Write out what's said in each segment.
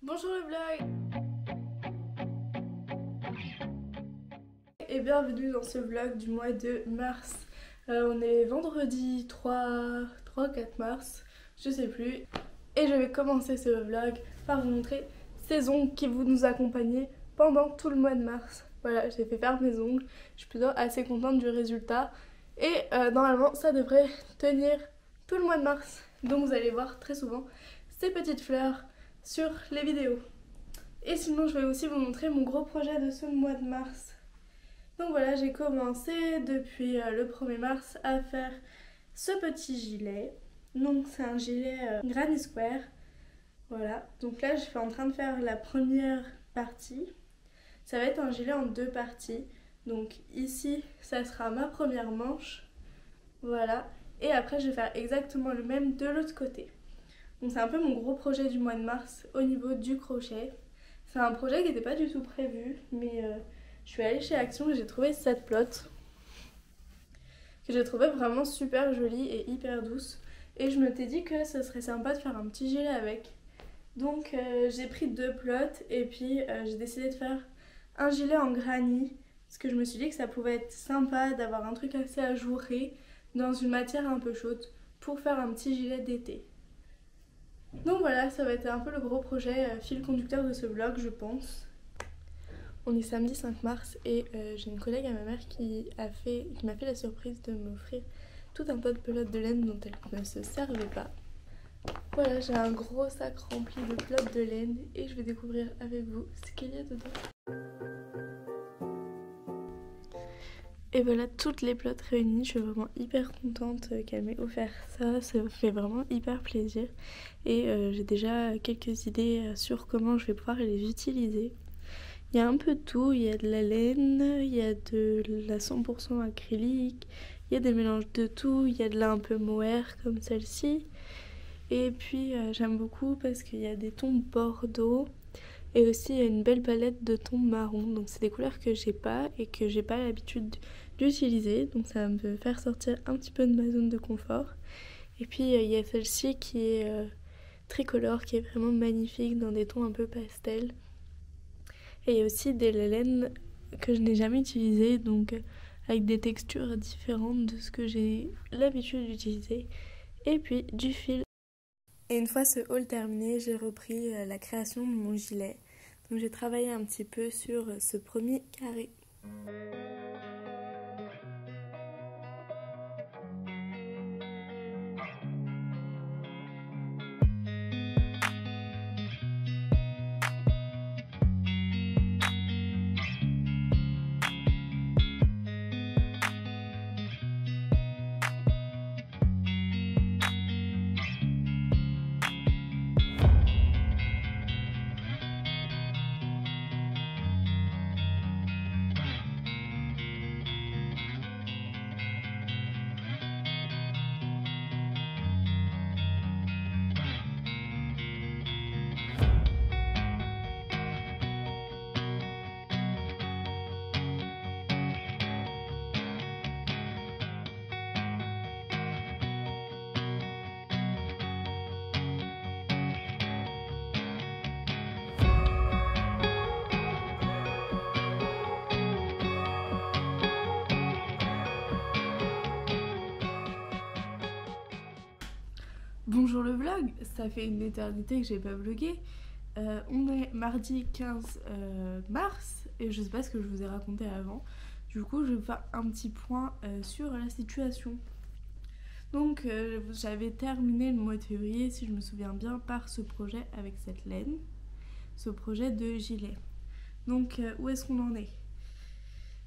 Bonjour le vlog et bienvenue dans ce vlog du mois de mars. On est vendredi 3-4 mars, je sais plus. Et je vais commencer ce vlog par vous montrer ces ongles qui vont nous accompagner pendant tout le mois de mars. Voilà, j'ai fait faire mes ongles, je suis plutôt assez contente du résultat. Et normalement ça devrait tenir tout le mois de mars. Donc vous allez voir très souvent ces petites fleurs sur les vidéos. Et sinon je vais aussi vous montrer mon gros projet de ce mois de mars. Donc voilà, j'ai commencé depuis le 1er mars à faire ce petit gilet. Donc c'est un gilet Granny Square. Voilà, donc là je suis en train de faire la première partie. Ça va être un gilet en 2 parties. Donc ici ça sera ma première manche. Voilà, et après je vais faire exactement le même de l'autre côté. Donc c'est un peu mon gros projet du mois de mars au niveau du crochet. C'est un projet qui n'était pas du tout prévu, mais je suis allée chez Action et j'ai trouvé cette pelote que j'ai trouvé vraiment super jolie et hyper douce. Et je me t'ai dit que ce serait sympa de faire un petit gilet avec. Donc j'ai pris 2 pelotes et puis j'ai décidé de faire un gilet en granny. Parce que je me suis dit que ça pouvait être sympa d'avoir un truc assez ajouré dans une matière un peu chaude pour faire un petit gilet d'été. Donc voilà, ça va être un peu le gros projet fil conducteur de ce vlog, je pense. On est samedi 5 mars et j'ai une collègue à ma mère qui m'a fait la surprise de m'offrir tout un tas de pelotes de laine dont elle ne se servait pas. Voilà, j'ai un gros sac rempli de pelotes de laine et je vais découvrir avec vous ce qu'il y a dedans. Et voilà toutes les pelotes réunies, je suis vraiment hyper contente qu'elle m'ait offert ça, ça me fait vraiment hyper plaisir. Et j'ai déjà quelques idées sur comment je vais pouvoir les utiliser. Il y a un peu de tout, il y a de la laine, il y a de la 100% acrylique, il y a des mélanges de tout, il y a de la un peu mohair comme celle-ci. Et puis j'aime beaucoup parce qu'il y a des tons bordeaux et aussi il y a une belle palette de tons marron. Donc c'est des couleurs que j'ai pas et que j'ai pas l'habitude d'utiliser. Donc ça va me faire sortir un petit peu de ma zone de confort. Et puis il y a celle-ci qui est tricolore, qui est vraiment magnifique dans des tons un peu pastel. Et il y a aussi des laines que je n'ai jamais utilisées, donc avec des textures différentes de ce que j'ai l'habitude d'utiliser. Et puis du fil. Et une fois ce haul terminé, j'ai repris la création de mon gilet. Donc j'ai travaillé un petit peu sur ce premier carré. Bonjour le vlog, ça fait une éternité que j'ai pas vlogué. On est mardi 15 mars et je sais pas ce que je vous ai raconté avant. Du coup je vais faire un petit point sur la situation. Donc j'avais terminé le mois de février, si je me souviens bien, par ce projet avec cette laine, ce projet de gilet. Donc où est-ce qu'on en est?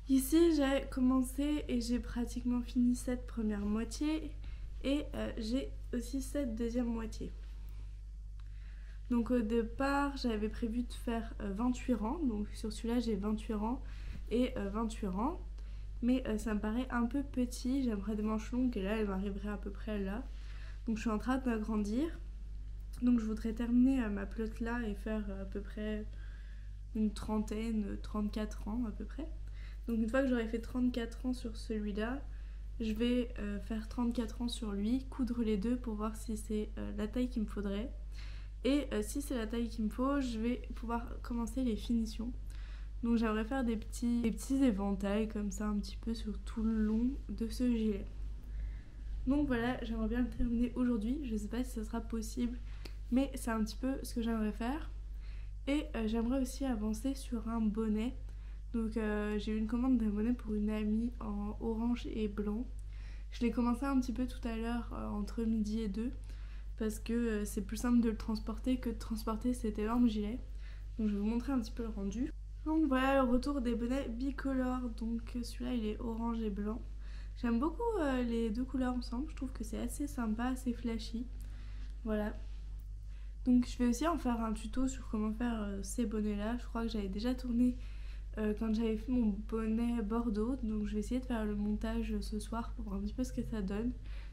Ici j'ai commencé et j'ai pratiquement fini cette première moitié et j'ai aussi cette deuxième moitié. Donc au départ j'avais prévu de faire 28 rangs, donc sur celui-là j'ai 28 rangs et 28 rangs. Mais ça me paraît un peu petit, j'aimerais des manches longues et là elles m'arriveraient à peu près là. Donc je suis en train d'agrandir. Donc je voudrais terminer ma pelote là et faire à peu près une trentaine, 34 rangs à peu près. Donc une fois que j'aurai fait 34 rangs sur celui-là, je vais faire 34 rangs sur lui, coudre les deux pour voir si c'est la taille qu'il me faudrait. Et si c'est la taille qu'il me faut, je vais pouvoir commencer les finitions. Donc j'aimerais faire des petits éventails comme ça un petit peu sur tout le long de ce gilet. Donc voilà, j'aimerais bien le terminer aujourd'hui. Je sais pas si ce sera possible, mais c'est un petit peu ce que j'aimerais faire. Et j'aimerais aussi avancer sur un bonnet. Donc j'ai eu une commande d'un bonnet pour une amie en orange et blanc. Je l'ai commencé un petit peu tout à l'heure entre midi et 2 parce que c'est plus simple de le transporter que de transporter cet énorme gilet. Donc je vais vous montrer un petit peu le rendu. Donc voilà le retour des bonnets bicolores. Donc celui-là il est orange et blanc. J'aime beaucoup les deux couleurs ensemble, je trouve que c'est assez sympa, assez flashy. Voilà. Donc je vais aussi en faire un tuto sur comment faire ces bonnets là. Je crois que j'avais déjà tourné quand j'avais fait mon bonnet bordeaux. Donc je vais essayer de faire le montage ce soir pour voir un petit peu ce que ça donne.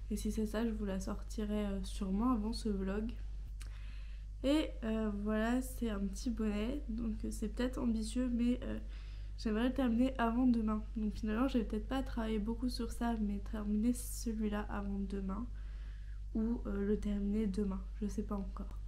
Et si c'est ça, je vous la sortirai sûrement avant ce vlog. Et voilà, c'est un petit bonnet. Donc c'est peut-être ambitieux, mais j'aimerais le terminer avant demain. Donc finalement, je vais peut-être pas travailler beaucoup sur ça, mais terminer celui-là avant demain. Ou le terminer demain, je sais pas encore.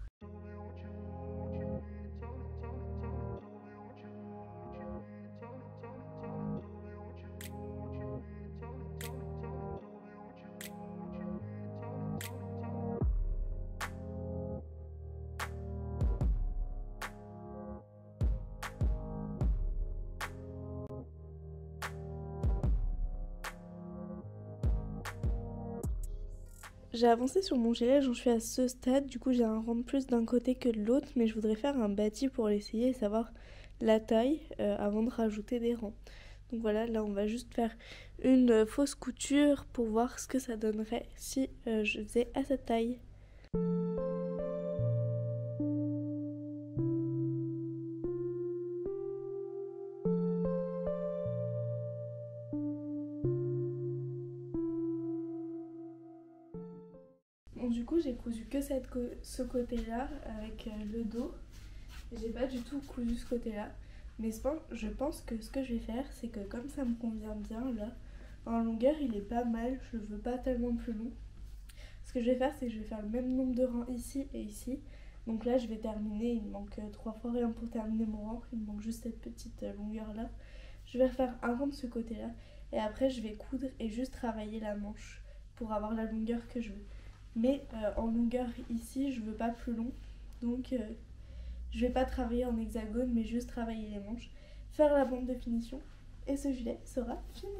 J'ai avancé sur mon gilet, j'en suis à ce stade, du coup j'ai un rang de plus d'un côté que de l'autre, mais je voudrais faire un bâti pour l'essayer et savoir la taille avant de rajouter des rangs. Donc voilà, là on va juste faire une fausse couture pour voir ce que ça donnerait si je faisais à cette taille. Bon, du coup j'ai cousu que ce côté-là avec le dos. J'ai pas du tout cousu ce côté-là. Mais je pense que ce que je vais faire, c'est que comme ça me convient bien là, en longueur il est pas mal, je veux pas tellement plus long. Ce que je vais faire, c'est que je vais faire le même nombre de rangs ici et ici. Donc là je vais terminer, il me manque 3 fois rien pour terminer mon rang, il me manque juste cette petite longueur là. Je vais refaire un rang de ce côté là et après je vais coudre et juste travailler la manche pour avoir la longueur que je veux. Mais en longueur ici, je veux pas plus long, donc je vais pas travailler en hexagone, mais juste travailler les manches, faire la bande de finition, et ce gilet sera fini.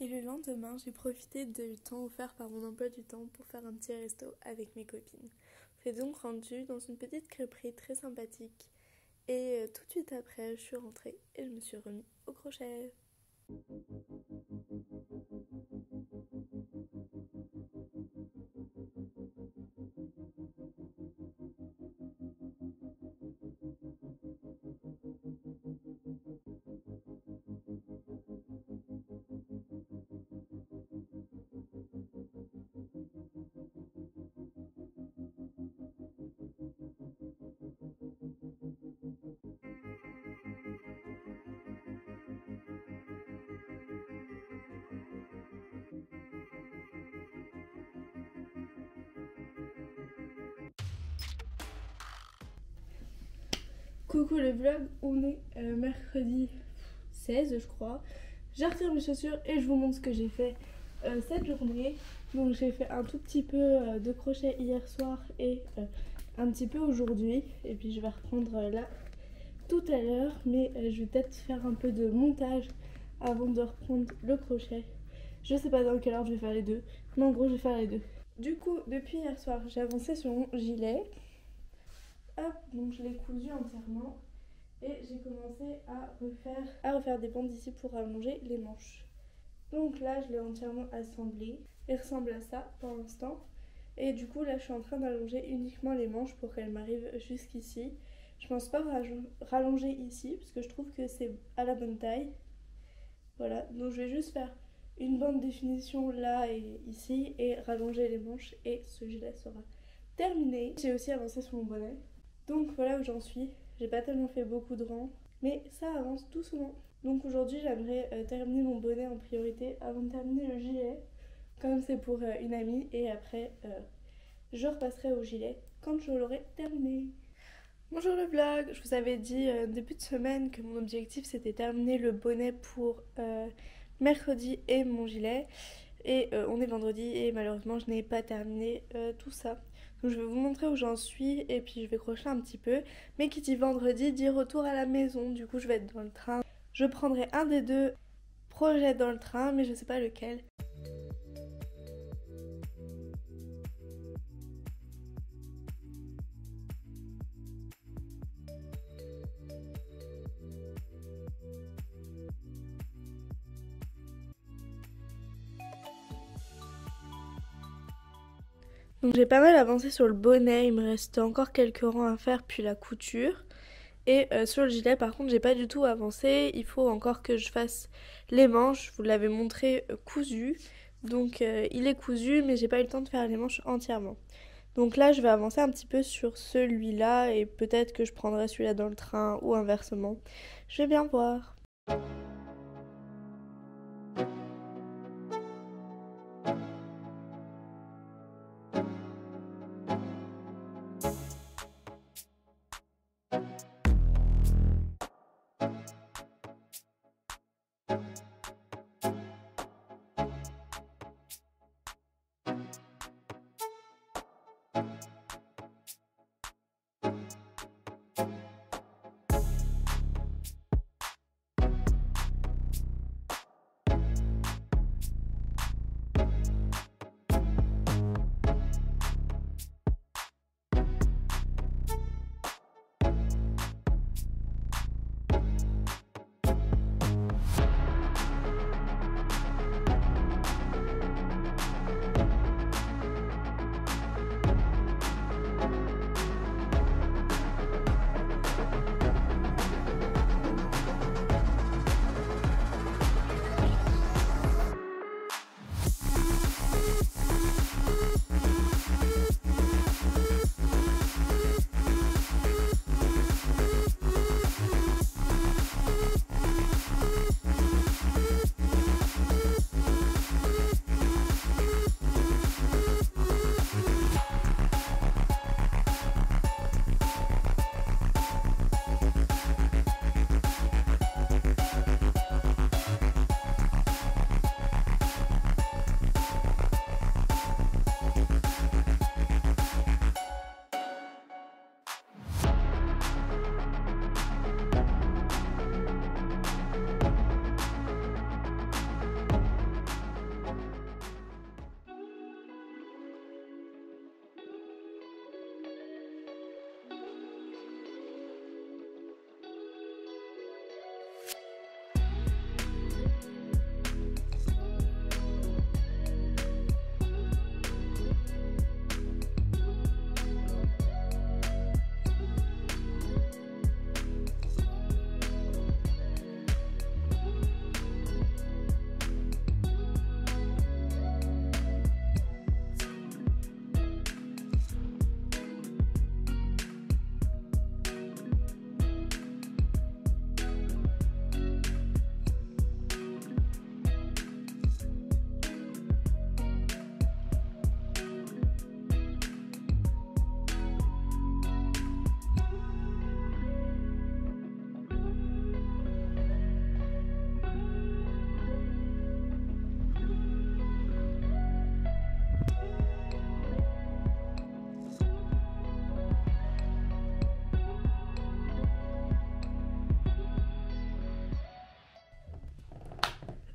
Et le lendemain, j'ai profité du temps offert par mon emploi du temps pour faire un petit resto avec mes copines. On s'est donc rendu dans une petite crêperie très sympathique. Et tout de suite après, je suis rentrée et je me suis remis au crochet. Coucou le vlog, on est mercredi 16 je crois. J'ai retiré mes chaussures et je vous montre ce que j'ai fait cette journée. Donc j'ai fait un tout petit peu de crochet hier soir et un petit peu aujourd'hui. Et puis je vais reprendre là tout à l'heure. Mais je vais peut-être faire un peu de montage avant de reprendre le crochet. Je sais pas dans quelle heure je vais faire les deux. Mais en gros je vais faire les deux. Du coup depuis hier soir j'ai avancé sur mon gilet. Hop, donc je l'ai cousu entièrement et j'ai commencé à refaire des bandes ici pour allonger les manches. Donc là, je l'ai entièrement assemblé. Il ressemble à ça pour l'instant. Et du coup, là, je suis en train d'allonger uniquement les manches pour qu'elles m'arrivent jusqu'ici. Je pense pas rallonger ici parce que je trouve que c'est à la bonne taille. Voilà, donc je vais juste faire une bande de finition là et ici et rallonger les manches et ce gilet sera terminé. J'ai aussi avancé sur mon bonnet. Donc voilà où j'en suis. J'ai pas tellement fait beaucoup de rangs, mais ça avance doucement. Donc aujourd'hui, j'aimerais terminer mon bonnet en priorité avant de terminer le gilet, comme c'est pour une amie, et après je repasserai au gilet quand je l'aurai terminé. Bonjour le vlog, je vous avais dit début de semaine que mon objectif c'était terminer le bonnet pour mercredi et mon gilet. Et on est vendredi et malheureusement je n'ai pas terminé tout ça. Donc je vais vous montrer où j'en suis et puis je vais crocher un petit peu. Mais qui dit vendredi dit retour à la maison, du coup je vais être dans le train. Je prendrai un des deux projets dans le train mais je sais pas lequel. Donc j'ai pas mal avancé sur le bonnet, il me reste encore quelques rangs à faire puis la couture. Et sur le gilet par contre j'ai pas du tout avancé, il faut encore que je fasse les manches, je vous l'avais montré cousu. Donc il est cousu mais j'ai pas eu le temps de faire les manches entièrement. Donc là je vais avancer un petit peu sur celui-là et peut-être que je prendrai celui-là dans le train ou inversement. Je vais bien voir.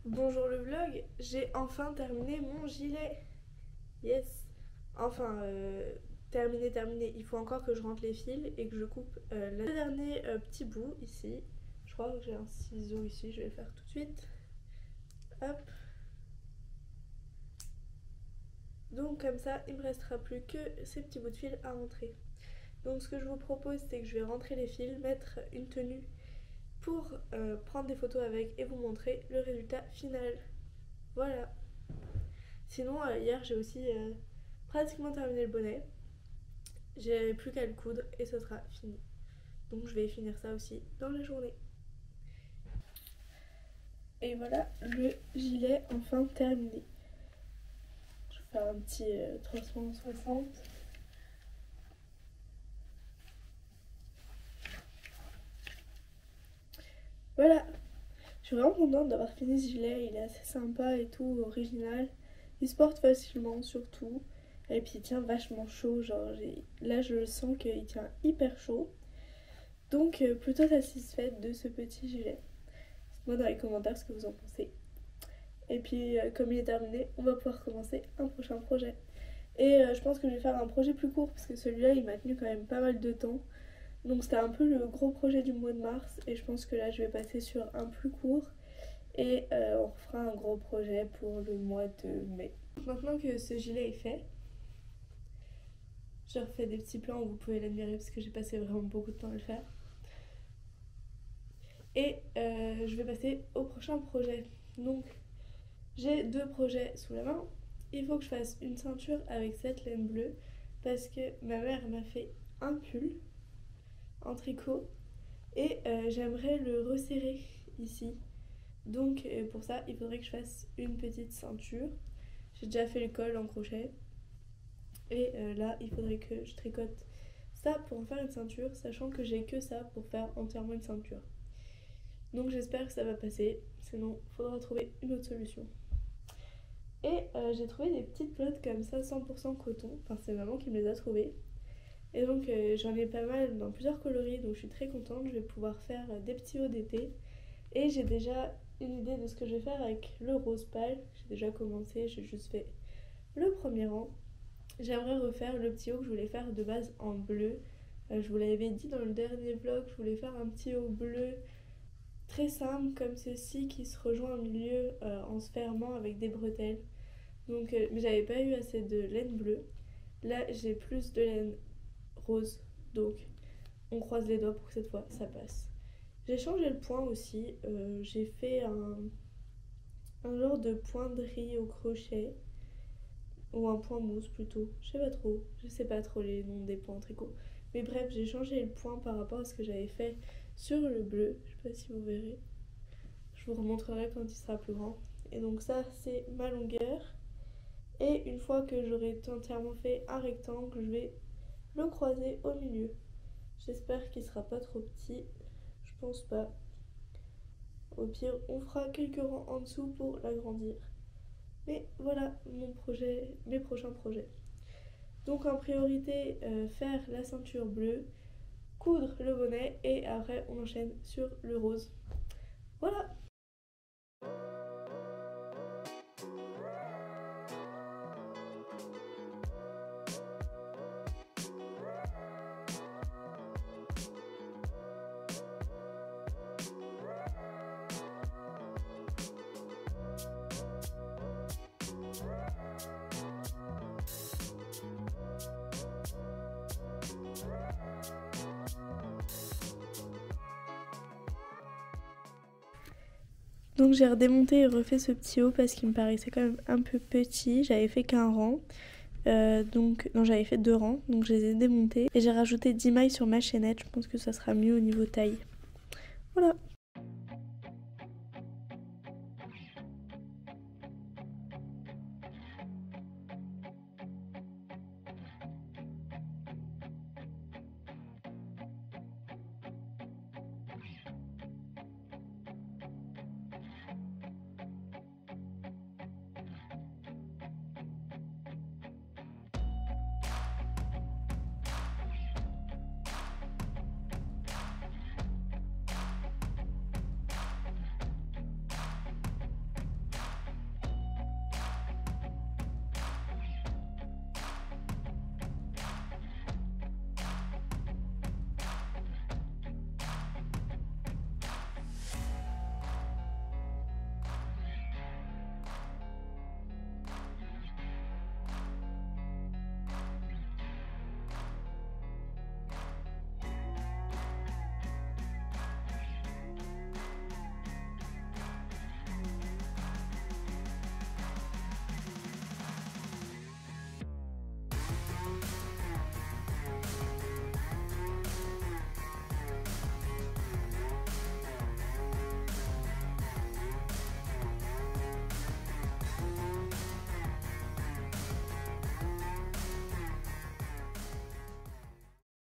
Bonjour le vlog, j'ai enfin terminé mon gilet. Yes. Enfin, terminé. Il faut encore que je rentre les fils et que je coupe le dernier petit bout ici. Je crois que j'ai un ciseau ici, je vais le faire tout de suite. Hop. Donc comme ça, il me restera plus que ces petits bouts de fil à rentrer. Donc ce que je vous propose, c'est que je vais rentrer les fils, mettre une tenue pour prendre des photos avec et vous montrer le résultat final. Voilà. Sinon, hier, j'ai aussi pratiquement terminé le bonnet. J'ai plus qu'à le coudre et ce sera fini. Donc je vais finir ça aussi dans la journée. Et voilà le gilet enfin terminé. Je vais faire un petit 360. Voilà. Je suis vraiment contente d'avoir fini ce gilet. Il est assez sympa et tout, original. Il se porte facilement surtout. Et puis il tient vachement chaud. Genre là je le sens qu'il tient hyper chaud. Donc plutôt satisfaite de ce petit gilet. Dites-moi dans les commentaires ce que vous en pensez. Et puis comme il est terminé, on va pouvoir commencer un prochain projet. Et je pense que je vais faire un projet plus court parce que celui-là il m'a tenu quand même pas mal de temps. Donc c'était un peu le gros projet du mois de mars et je pense que là je vais passer sur un plus court. Et on refera un gros projet pour le mois de mai. Maintenant que ce gilet est fait, je refais des petits plans, vous pouvez l'admirer parce que j'ai passé vraiment beaucoup de temps à le faire. Et je vais passer au prochain projet. Donc j'ai 2 projets sous la main. Il faut que je fasse une ceinture avec cette laine bleue parce que ma mère m'a fait un pull en tricot et j'aimerais le resserrer ici. Donc pour ça il faudrait que je fasse une petite ceinture. J'ai déjà fait le col en crochet et là il faudrait que je tricote ça pour en faire une ceinture, sachant que j'ai que ça pour faire entièrement une ceinture. Donc j'espère que ça va passer, sinon il faudra trouver une autre solution. Et j'ai trouvé des petites pelotes comme ça 100% coton, enfin c'est maman qui me les a trouvées. Et donc j'en ai pas mal dans plusieurs coloris, donc je suis très contente, je vais pouvoir faire des petits hauts d'été. Et j'ai déjà une idée de ce que je vais faire avec le rose pâle. J'ai déjà commencé, j'ai juste fait le premier rang. J'aimerais refaire le petit haut que je voulais faire de base en bleu. Je vous l'avais dit dans le dernier vlog, je voulais faire un petit haut bleu très simple comme ceci qui se rejoint au milieu en se fermant avec des bretelles. Donc, mais j'avais pas eu assez de laine bleue. Là j'ai plus de laine rose, donc on croise les doigts pour que cette fois ça passe. J'ai changé le point aussi, j'ai fait un genre de point de riz au crochet, ou un point mousse plutôt, je sais pas trop les noms des points en tricot. Mais bref, j'ai changé le point par rapport à ce que j'avais fait sur le bleu, je sais pas si vous verrez. Je vous remontrerai quand il sera plus grand. Et donc ça c'est ma longueur. Et une fois que j'aurai entièrement fait un rectangle, je vais le croiser au milieu. J'espère qu'il sera pas trop petit. Je pense pas. Au pire, on fera quelques rangs en dessous pour l'agrandir. Mais voilà mes prochains projets. Donc en priorité, faire la ceinture bleue, coudre le bonnet et après on enchaîne sur le rose. Voilà! Donc j'ai redémonté et refait ce petit haut parce qu'il me paraissait quand même un peu petit. J'avais fait qu'un rang, non j'avais fait 2 rangs, donc je les ai démontés. Et j'ai rajouté 10 mailles sur ma chaînette, je pense que ça sera mieux au niveau taille. Voilà.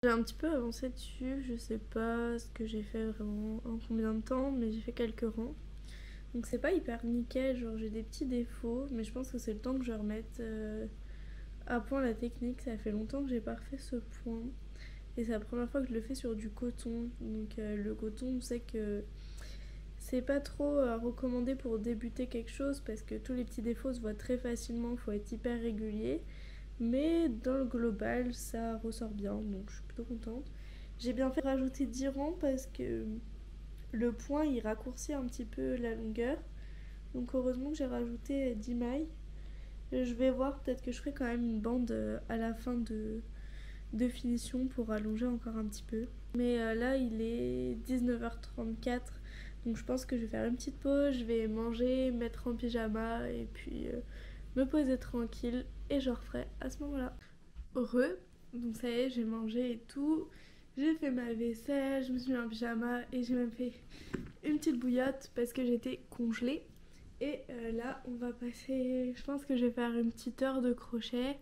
J'ai un petit peu avancé dessus, je sais pas ce que j'ai fait vraiment en combien de temps, mais j'ai fait quelques rangs. Donc c'est pas hyper nickel, genre j'ai des petits défauts, mais je pense que c'est le temps que je remette à point la technique. Ça fait longtemps que j'ai pas refait ce point. Et c'est la première fois que je le fais sur du coton. Donc le coton, on sait que c'est pas trop recommandé pour débuter quelque chose parce que tous les petits défauts se voient très facilement, faut être hyper régulier. Mais dans le global, ça ressort bien, donc je suis plutôt contente. J'ai bien fait de rajouter 10 rangs parce que le point il raccourcit un petit peu la longueur. Donc heureusement que j'ai rajouté 10 mailles. Je vais voir, peut-être que je ferai quand même une bande à la fin de finition pour allonger encore un petit peu. Mais là il est 19h34, donc je pense que je vais faire une petite pause, je vais manger, mettre en pyjama et puis me poser tranquille et je referai à ce moment-là. Heureux, donc ça y est, j'ai mangé et tout, j'ai fait ma vaisselle, je me suis mis en pyjama et j'ai même fait une petite bouillotte parce que j'étais congelée. Et là on va passer, je pense que je vais faire une petite heure de crochet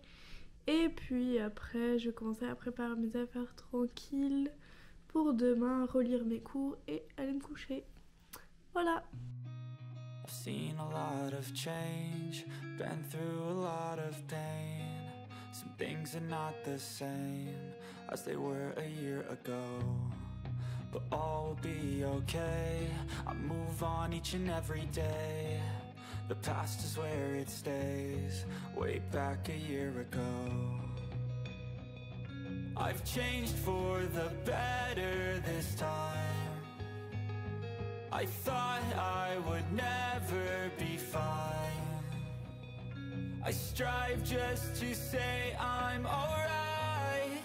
et puis après je vais commencer à préparer mes affaires tranquilles pour demain, relire mes cours et aller me coucher. Voilà. I've seen a lot of change, been through a lot of pain. Some things are not the same as they were a year ago, but all will be okay. I move on each and every day. The past is where it stays, way back a year ago. I've changed for the better this time. I thought I would never be fine. I strive just to say I'm alright,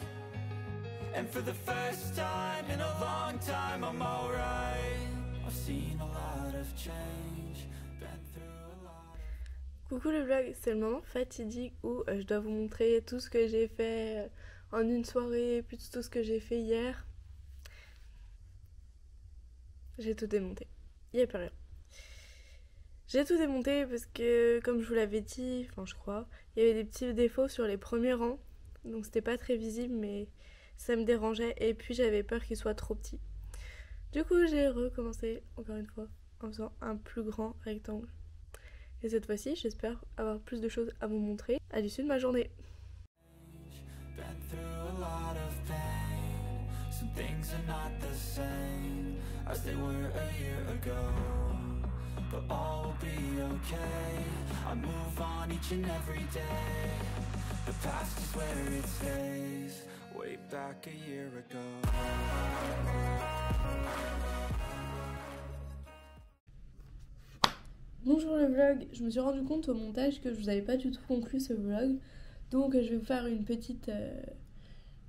and for the first time in a long time I'm alright. I've seen a lot of change, been through a lot. Coucou le vlog, c'est le moment fatidique où je dois vous montrer tout ce que j'ai fait en une soirée, puis tout ce que j'ai fait hier. J'ai tout démonté. Il n'y a plus rien. J'ai tout démonté parce que, comme je vous l'avais dit, enfin je crois, il y avait des petits défauts sur les premiers rangs. Donc c'était pas très visible, mais ça me dérangeait. Et puis j'avais peur qu'il soit trop petit. Du coup, j'ai recommencé encore une fois en faisant un plus grand rectangle. Et cette fois-ci, j'espère avoir plus de choses à vous montrer à l'issue de ma journée. Been through a lot of pain. Some things are not the same as they were a year ago, but all will be okay. I move on each and every day. The past is where it stays, way back a year ago. Bonjour le vlog, je me suis rendu compte au montage que je vous avais pas du tout conclu ce vlog. Donc je vais vous faire une petite,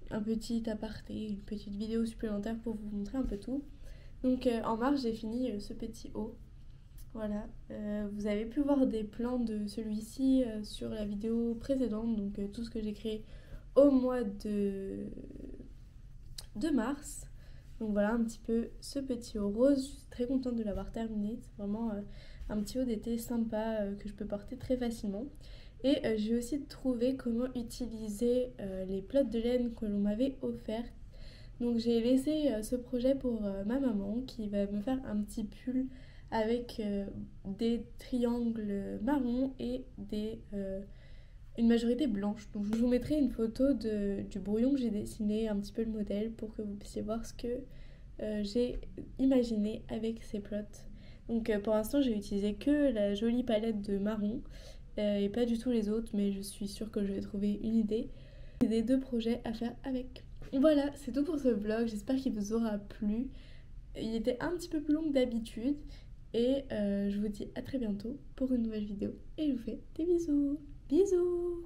un petit aparté, une petite vidéo supplémentaire pour vous montrer un peu tout. Donc en mars j'ai fini ce petit haut. Voilà, vous avez pu voir des plans de celui-ci sur la vidéo précédente. Donc tout ce que j'ai créé au mois de mars. Donc voilà un petit peu ce petit haut rose. Je suis très contente de l'avoir terminé. C'est vraiment un petit haut d'été sympa que je peux porter très facilement. Et j'ai aussi trouvé comment utiliser les plots de laine que l'on m'avait offerts. Donc j'ai laissé ce projet pour ma maman qui va me faire un petit pull avec des triangles marrons et une majorité blanche. Donc je vous mettrai une photo du brouillon que j'ai dessiné, un petit peu le modèle pour que vous puissiez voir ce que j'ai imaginé avec ces plots. Donc pour l'instant j'ai utilisé que la jolie palette de marron et pas du tout les autres, mais je suis sûre que je vais trouver une idée des deux projets à faire avec. Voilà, c'est tout pour ce vlog, j'espère qu'il vous aura plu. Il était un petit peu plus long que d'habitude et je vous dis à très bientôt pour une nouvelle vidéo et je vous fais des bisous. Bisous.